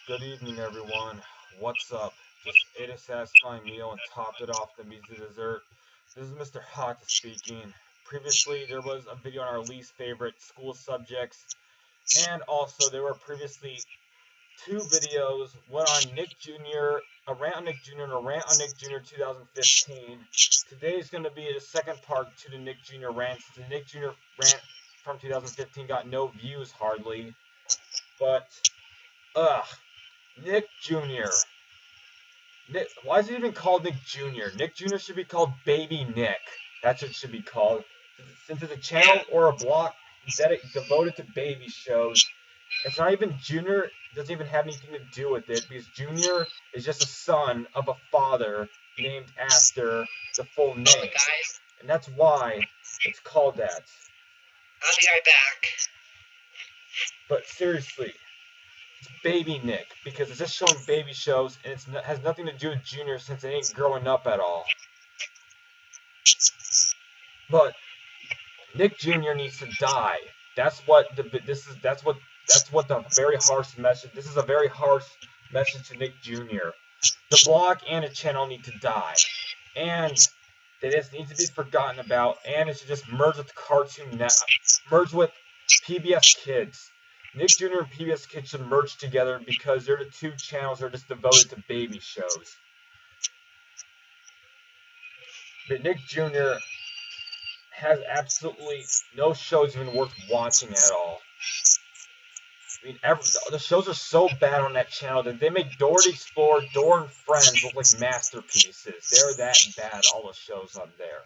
Good evening, everyone. What's up? Just ate a satisfying meal and topped it off with the dessert. This is Mr. Hot speaking. Previously, there was a video on our least favorite school subjects, and also there were previously two videos, one on Nick Jr., a rant on Nick Jr., and a rant on Nick Jr. 2015. Today is going to be the second part to the Nick Jr. rant. The Nick Jr. rant from 2015 got no views hardly, but, Nick Jr. Why is it even called Nick Jr.? Nick Jr. should be called Baby Nick. That's what it should be called. Since it's a channel or a block devoted to baby shows, it's not even Junior. It doesn't even have anything to do with it because Junior is just a son of a father named after the full name, and that's why it's called that. I'll be right back. But seriously, it's Baby Nick because it's just showing baby shows and it has nothing to do with Junior since it ain't growing up at all. But Nick Jr. needs to die. That's what the very harsh message. This is a very harsh message to Nick Jr. The blog and the channel need to die, and they just need to be forgotten about. And it should just merge with merge with PBS Kids. Nick Jr. and PBS Kids should merge together because they're the two channels that are just devoted to baby shows. But Nick Jr. has absolutely no shows even worth watching at all. I mean, the shows are so bad on that channel that they make Dora the Explorer, Dora and Friends look like masterpieces. They're that bad, all the shows on there.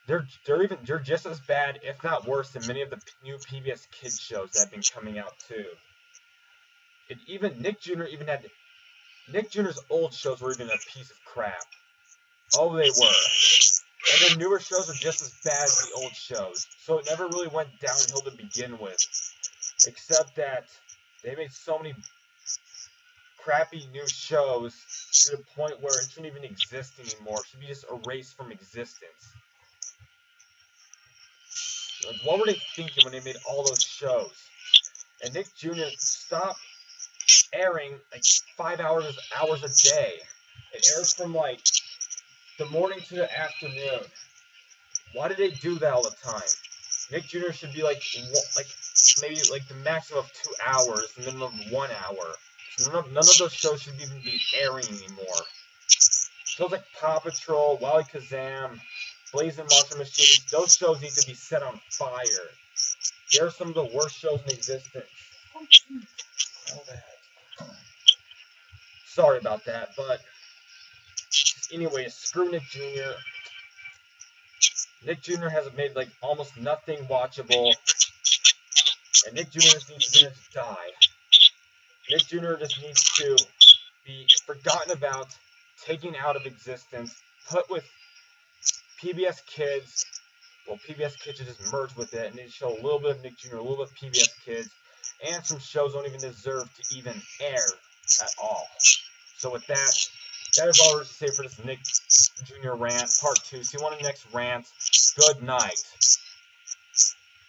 They're just as bad, if not worse, than many of the new PBS Kids shows that have been coming out too. And even Nick Jr.'s old shows were even a piece of crap. Oh, they were. And their newer shows are just as bad as the old shows. So it never really went downhill to begin with. Except that they made so many crappy new shows to the point where it shouldn't even exist anymore. It should be just erased from existence. Like, what were they thinking when they made all those shows? And Nick Jr. stopped airing like 5 hours a day. It airs from like the morning to the afternoon. Why did they do that all the time? Nick Jr. should be like maybe like the maximum of 2 hours, the minimum of 1 hour. So none of those shows should even be airing anymore. Shows like Paw Patrol, Wally Kazam, Blazing Monster Machines, those shows need to be set on fire. They're some of the worst shows in existence. Sorry about that, but anyway, screw Nick Jr. Nick Jr. has made like almost nothing watchable, and Nick Jr. just needs to die. Nick Jr. just needs to be forgotten about, taken out of existence, put with PBS Kids. Well, PBS Kids should just merge with it, and they show a little bit of Nick Jr., a little bit of PBS Kids, and some shows don't even deserve to even air at all. So with that is all there is to say for this Nick Jr. rant, part 2. See you on the next rant. Good night.